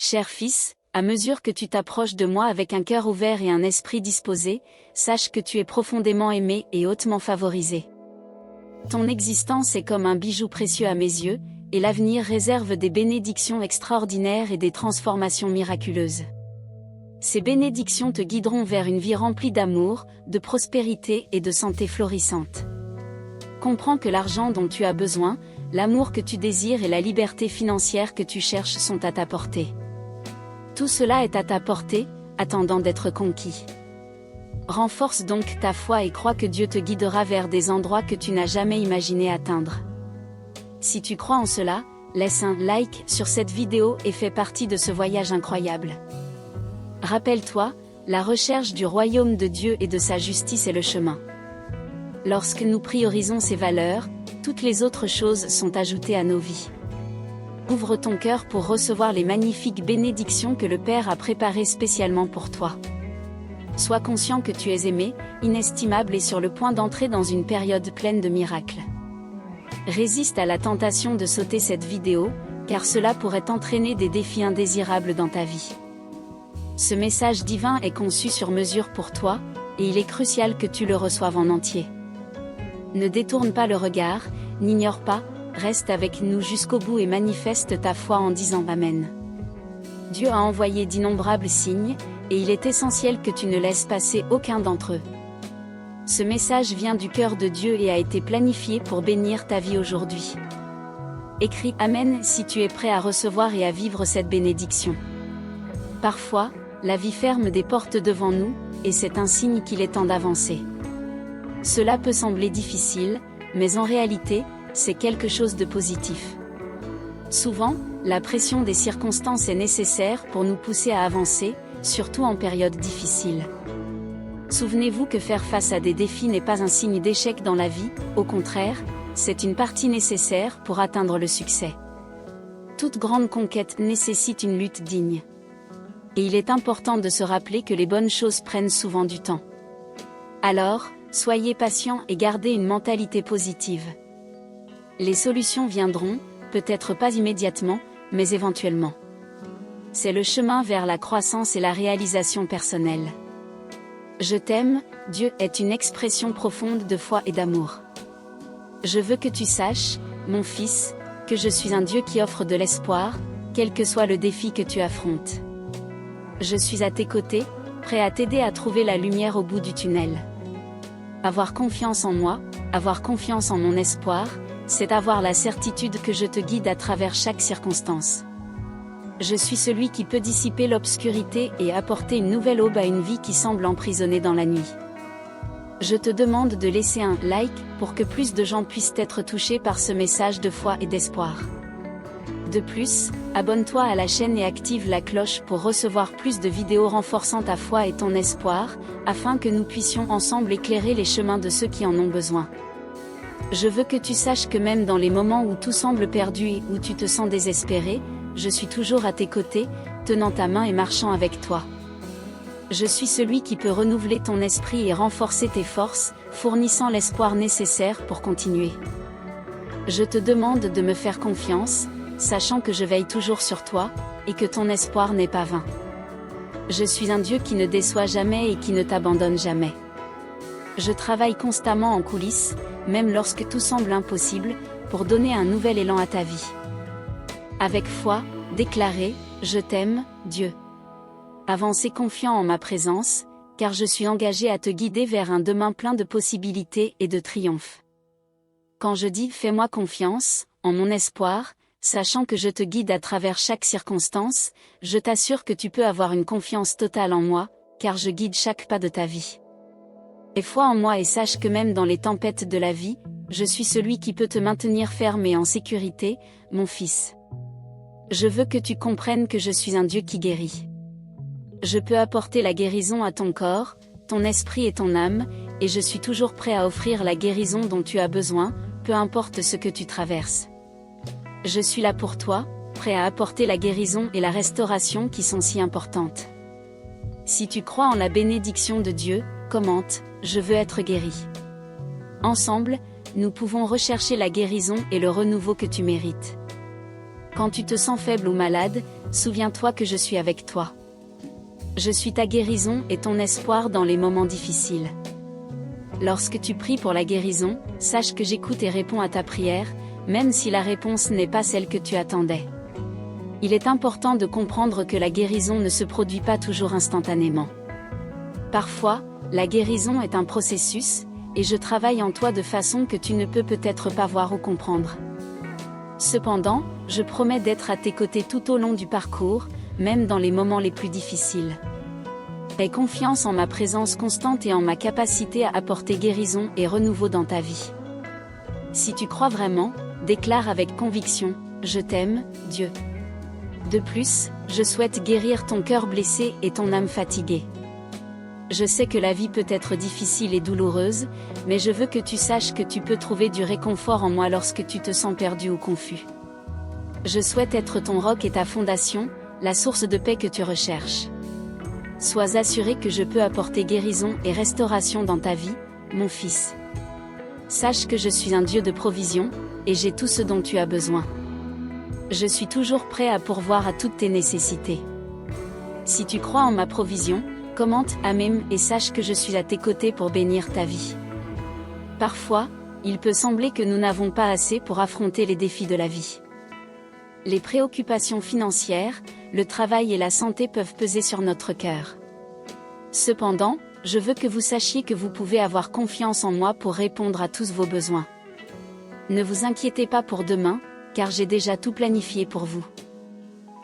Cher fils, à mesure que tu t'approches de moi avec un cœur ouvert et un esprit disposé, sache que tu es profondément aimé et hautement favorisé. Ton existence est comme un bijou précieux à mes yeux, et l'avenir réserve des bénédictions extraordinaires et des transformations miraculeuses. Ces bénédictions te guideront vers une vie remplie d'amour, de prospérité et de santé florissante. Comprends que l'argent dont tu as besoin, l'amour que tu désires et la liberté financière que tu cherches sont à ta portée. Tout cela est à ta portée, attendant d'être conquis. Renforce donc ta foi et crois que Dieu te guidera vers des endroits que tu n'as jamais imaginé atteindre. Si tu crois en cela, laisse un like sur cette vidéo et fais partie de ce voyage incroyable. Rappelle-toi, la recherche du royaume de Dieu et de sa justice est le chemin. Lorsque nous priorisons ces valeurs, toutes les autres choses sont ajoutées à nos vies. Ouvre ton cœur pour recevoir les magnifiques bénédictions que le Père a préparées spécialement pour toi. Sois conscient que tu es aimé, inestimable et sur le point d'entrer dans une période pleine de miracles. Résiste à la tentation de sauter cette vidéo, car cela pourrait t'entraîner des défis indésirables dans ta vie. Ce message divin est conçu sur mesure pour toi, et il est crucial que tu le reçoives en entier. Ne détourne pas le regard, n'ignore pas, reste avec nous jusqu'au bout et manifeste ta foi en disant Amen. Dieu a envoyé d'innombrables signes, et il est essentiel que tu ne laisses passer aucun d'entre eux. Ce message vient du cœur de Dieu et a été planifié pour bénir ta vie aujourd'hui. Écris Amen si tu es prêt à recevoir et à vivre cette bénédiction. Parfois, la vie ferme des portes devant nous, et c'est un signe qu'il est temps d'avancer. Cela peut sembler difficile, mais en réalité, c'est quelque chose de positif. Souvent, la pression des circonstances est nécessaire pour nous pousser à avancer, surtout en période difficile. Souvenez-vous que faire face à des défis n'est pas un signe d'échec dans la vie, au contraire, c'est une partie nécessaire pour atteindre le succès. Toute grande conquête nécessite une lutte digne. Et il est important de se rappeler que les bonnes choses prennent souvent du temps. Alors, soyez patient et gardez une mentalité positive. Les solutions viendront, peut-être pas immédiatement, mais éventuellement. C'est le chemin vers la croissance et la réalisation personnelle. Je t'aime, Dieu est une expression profonde de foi et d'amour. Je veux que tu saches, mon fils, que je suis un Dieu qui offre de l'espoir, quel que soit le défi que tu affrontes. Je suis à tes côtés, prêt à t'aider à trouver la lumière au bout du tunnel. Avoir confiance en moi, avoir confiance en mon espoir, c'est avoir la certitude que je te guide à travers chaque circonstance. Je suis celui qui peut dissiper l'obscurité et apporter une nouvelle aube à une vie qui semble emprisonnée dans la nuit. Je te demande de laisser un like pour que plus de gens puissent être touchés par ce message de foi et d'espoir. De plus, abonne-toi à la chaîne et active la cloche pour recevoir plus de vidéos renforçant ta foi et ton espoir, afin que nous puissions ensemble éclairer les chemins de ceux qui en ont besoin. Je veux que tu saches que même dans les moments où tout semble perdu et où tu te sens désespéré, je suis toujours à tes côtés, tenant ta main et marchant avec toi. Je suis celui qui peut renouveler ton esprit et renforcer tes forces, fournissant l'espoir nécessaire pour continuer. Je te demande de me faire confiance, sachant que je veille toujours sur toi, et que ton espoir n'est pas vain. Je suis un Dieu qui ne déçoit jamais et qui ne t'abandonne jamais. Je travaille constamment en coulisses, même lorsque tout semble impossible, pour donner un nouvel élan à ta vie. Avec foi, déclarez « Je t'aime, Dieu ». Avancez confiant en ma présence, car je suis engagé à te guider vers un demain plein de possibilités et de triomphe. Quand je dis « Fais-moi confiance », en mon espoir, sachant que je te guide à travers chaque circonstance, je t'assure que tu peux avoir une confiance totale en moi, car je guide chaque pas de ta vie. Aie foi en moi et sache que même dans les tempêtes de la vie, je suis celui qui peut te maintenir ferme et en sécurité, mon fils. Je veux que tu comprennes que je suis un Dieu qui guérit. Je peux apporter la guérison à ton corps, ton esprit et ton âme, et je suis toujours prêt à offrir la guérison dont tu as besoin, peu importe ce que tu traverses. Je suis là pour toi, prêt à apporter la guérison et la restauration qui sont si importantes. Si tu crois en la bénédiction de Dieu, commente « Je veux être guéri ». Ensemble, nous pouvons rechercher la guérison et le renouveau que tu mérites. Quand tu te sens faible ou malade, souviens-toi que je suis avec toi. Je suis ta guérison et ton espoir dans les moments difficiles. Lorsque tu pries pour la guérison, sache que j'écoute et réponds à ta prière, même si la réponse n'est pas celle que tu attendais. Il est important de comprendre que la guérison ne se produit pas toujours instantanément. Parfois, la guérison est un processus, et je travaille en toi de façon que tu ne peux peut-être pas voir ou comprendre. Cependant, je promets d'être à tes côtés tout au long du parcours, même dans les moments les plus difficiles. Aie confiance en ma présence constante et en ma capacité à apporter guérison et renouveau dans ta vie. Si tu crois vraiment, déclare avec conviction, « Je t'aime, Dieu ». De plus, je souhaite guérir ton cœur blessé et ton âme fatiguée. Je sais que la vie peut être difficile et douloureuse, mais je veux que tu saches que tu peux trouver du réconfort en moi lorsque tu te sens perdu ou confus. Je souhaite être ton roc et ta fondation, la source de paix que tu recherches. Sois assuré que je peux apporter guérison et restauration dans ta vie, mon fils. Sache que je suis un Dieu de provision, et j'ai tout ce dont tu as besoin. Je suis toujours prêt à pourvoir à toutes tes nécessités. Si tu crois en ma provision, commente Amen et sache que je suis à tes côtés pour bénir ta vie. Parfois, il peut sembler que nous n'avons pas assez pour affronter les défis de la vie. Les préoccupations financières, le travail et la santé peuvent peser sur notre cœur. Cependant, je veux que vous sachiez que vous pouvez avoir confiance en moi pour répondre à tous vos besoins. Ne vous inquiétez pas pour demain, car j'ai déjà tout planifié pour vous.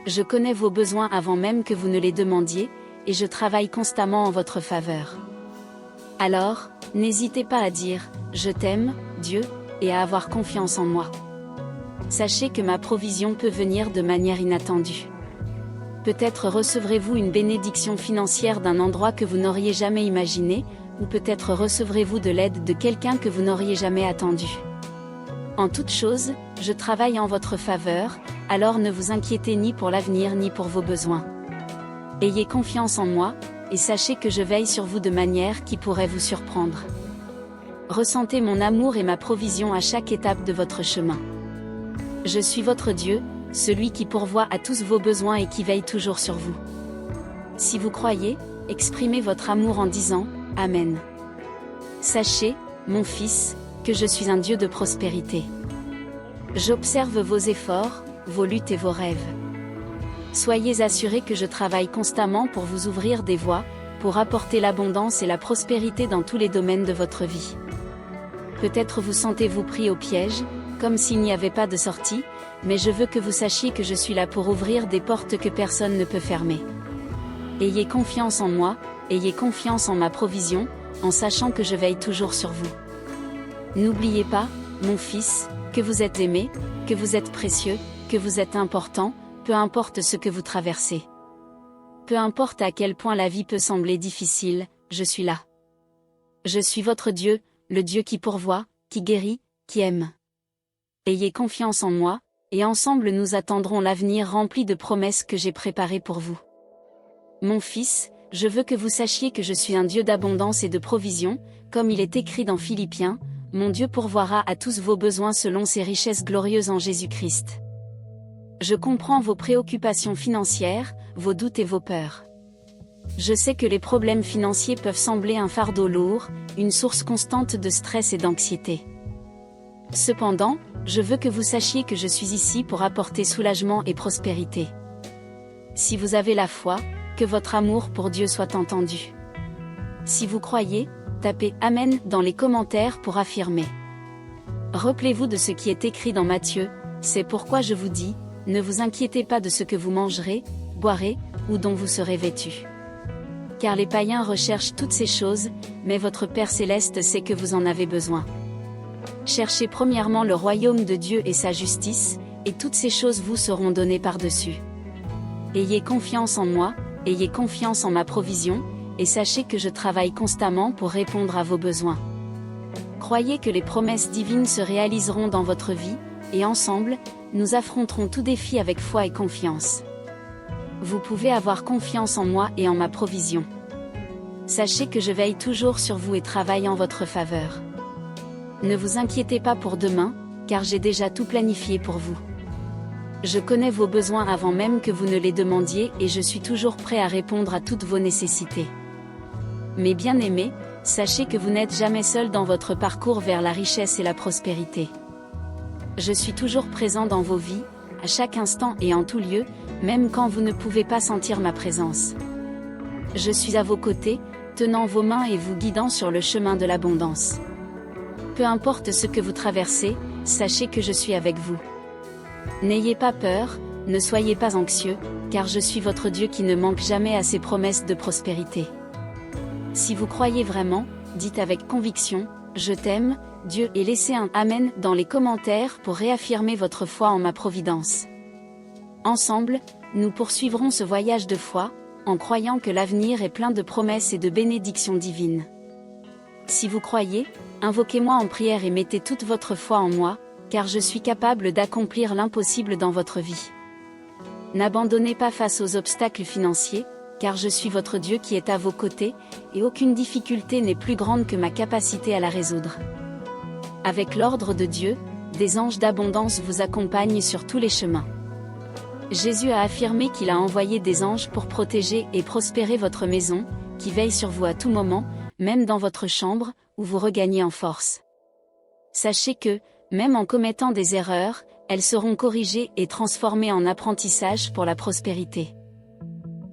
Je connais vos besoins avant même que vous ne les demandiez, et je travaille constamment en votre faveur. Alors, n'hésitez pas à dire « Je t'aime, Dieu », et à avoir confiance en moi. Sachez que ma provision peut venir de manière inattendue. Peut-être recevrez-vous une bénédiction financière d'un endroit que vous n'auriez jamais imaginé, ou peut-être recevrez-vous de l'aide de quelqu'un que vous n'auriez jamais attendu. En toute chose, je travaille en votre faveur, alors ne vous inquiétez ni pour l'avenir ni pour vos besoins. Ayez confiance en moi, et sachez que je veille sur vous de manière qui pourrait vous surprendre. Ressentez mon amour et ma provision à chaque étape de votre chemin. Je suis votre Dieu, celui qui pourvoit à tous vos besoins et qui veille toujours sur vous. Si vous croyez, exprimez votre amour en disant « Amen ». Sachez, mon fils, que je suis un Dieu de prospérité. J'observe vos efforts, vos luttes et vos rêves. Soyez assurés que je travaille constamment pour vous ouvrir des voies, pour apporter l'abondance et la prospérité dans tous les domaines de votre vie. Peut-être vous sentez-vous pris au piège, comme s'il n'y avait pas de sortie, mais je veux que vous sachiez que je suis là pour ouvrir des portes que personne ne peut fermer. Ayez confiance en moi, ayez confiance en ma provision, en sachant que je veille toujours sur vous. N'oubliez pas, mon fils, que vous êtes aimé, que vous êtes précieux, que vous êtes important, peu importe ce que vous traversez. Peu importe à quel point la vie peut sembler difficile, je suis là. Je suis votre Dieu, le Dieu qui pourvoit, qui guérit, qui aime. Ayez confiance en moi, et ensemble nous attendrons l'avenir rempli de promesses que j'ai préparées pour vous. Mon fils, je veux que vous sachiez que je suis un Dieu d'abondance et de provision, comme il est écrit dans Philippiens, mon Dieu pourvoira à tous vos besoins selon ses richesses glorieuses en Jésus-Christ. Je comprends vos préoccupations financières, vos doutes et vos peurs. Je sais que les problèmes financiers peuvent sembler un fardeau lourd, une source constante de stress et d'anxiété. Cependant, je veux que vous sachiez que je suis ici pour apporter soulagement et prospérité. Si vous avez la foi, que votre amour pour Dieu soit entendu. Si vous croyez, tapez « Amen » dans les commentaires pour affirmer. Rappelez-vous de ce qui est écrit dans Matthieu, c'est pourquoi je vous dis, ne vous inquiétez pas de ce que vous mangerez, boirez, ou dont vous serez vêtus. Car les païens recherchent toutes ces choses, mais votre Père céleste sait que vous en avez besoin. Cherchez premièrement le royaume de Dieu et sa justice, et toutes ces choses vous seront données par-dessus. Ayez confiance en moi, ayez confiance en ma provision, et sachez que je travaille constamment pour répondre à vos besoins. Croyez que les promesses divines se réaliseront dans votre vie, et ensemble, nous affronterons tout défi avec foi et confiance. Vous pouvez avoir confiance en moi et en ma provision. Sachez que je veille toujours sur vous et travaille en votre faveur. Ne vous inquiétez pas pour demain, car j'ai déjà tout planifié pour vous. Je connais vos besoins avant même que vous ne les demandiez et je suis toujours prêt à répondre à toutes vos nécessités. Mes bien-aimés, sachez que vous n'êtes jamais seuls dans votre parcours vers la richesse et la prospérité. Je suis toujours présent dans vos vies, à chaque instant et en tout lieu, même quand vous ne pouvez pas sentir ma présence. Je suis à vos côtés, tenant vos mains et vous guidant sur le chemin de l'abondance. Peu importe ce que vous traversez, sachez que je suis avec vous. N'ayez pas peur, ne soyez pas anxieux, car je suis votre Dieu qui ne manque jamais à ses promesses de prospérité. Si vous croyez vraiment, dites avec conviction, « Je t'aime, Dieu » et laissez un « Amen » dans les commentaires pour réaffirmer votre foi en ma providence. Ensemble, nous poursuivrons ce voyage de foi, en croyant que l'avenir est plein de promesses et de bénédictions divines. Si vous croyez, invoquez-moi en prière et mettez toute votre foi en moi, car je suis capable d'accomplir l'impossible dans votre vie. N'abandonnez pas face aux obstacles financiers, car je suis votre Dieu qui est à vos côtés, et aucune difficulté n'est plus grande que ma capacité à la résoudre. Avec l'ordre de Dieu, des anges d'abondance vous accompagnent sur tous les chemins. Jésus a affirmé qu'il a envoyé des anges pour protéger et prospérer votre maison, qui veillent sur vous à tout moment, même dans votre chambre, où vous regagnez en force. Sachez que, même en commettant des erreurs, elles seront corrigées et transformées en apprentissage pour la prospérité.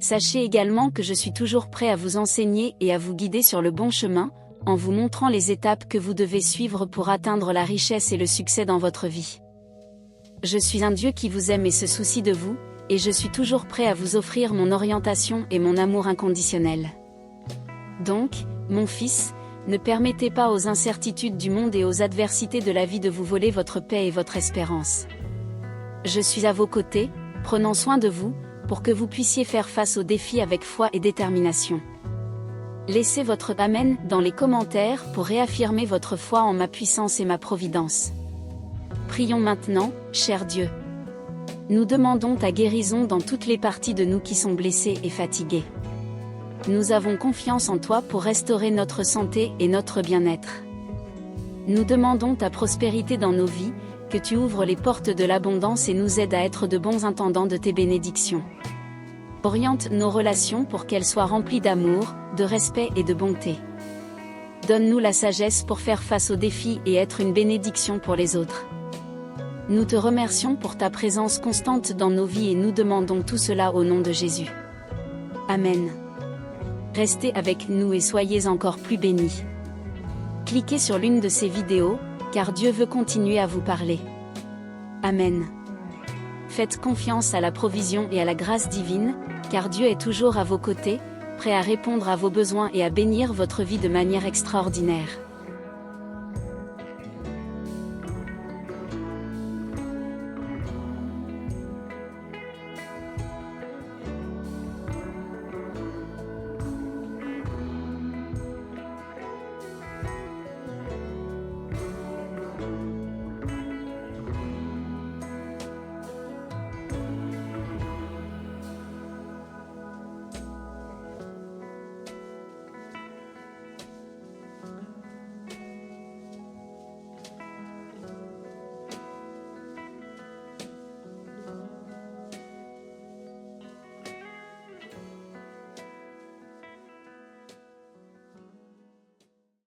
Sachez également que je suis toujours prêt à vous enseigner et à vous guider sur le bon chemin, en vous montrant les étapes que vous devez suivre pour atteindre la richesse et le succès dans votre vie. Je suis un Dieu qui vous aime et se soucie de vous, et je suis toujours prêt à vous offrir mon orientation et mon amour inconditionnel. Donc, mon fils, ne permettez pas aux incertitudes du monde et aux adversités de la vie de vous voler votre paix et votre espérance. Je suis à vos côtés, prenant soin de vous, pour que vous puissiez faire face aux défis avec foi et détermination. Laissez votre « Amen » dans les commentaires pour réaffirmer votre foi en ma puissance et ma providence. Prions maintenant, cher Dieu. Nous demandons ta guérison dans toutes les parties de nous qui sont blessées et fatiguées. Nous avons confiance en toi pour restaurer notre santé et notre bien-être. Nous demandons ta prospérité dans nos vies, que tu ouvres les portes de l'abondance et nous aides à être de bons intendants de tes bénédictions. Oriente nos relations pour qu'elles soient remplies d'amour, de respect et de bonté. Donne-nous la sagesse pour faire face aux défis et être une bénédiction pour les autres. Nous te remercions pour ta présence constante dans nos vies et nous demandons tout cela au nom de Jésus. Amen. Restez avec nous et soyez encore plus bénis. Cliquez sur l'une de ces vidéos, car Dieu veut continuer à vous parler. Amen. Faites confiance à la provision et à la grâce divine, car Dieu est toujours à vos côtés, prêt à répondre à vos besoins et à bénir votre vie de manière extraordinaire.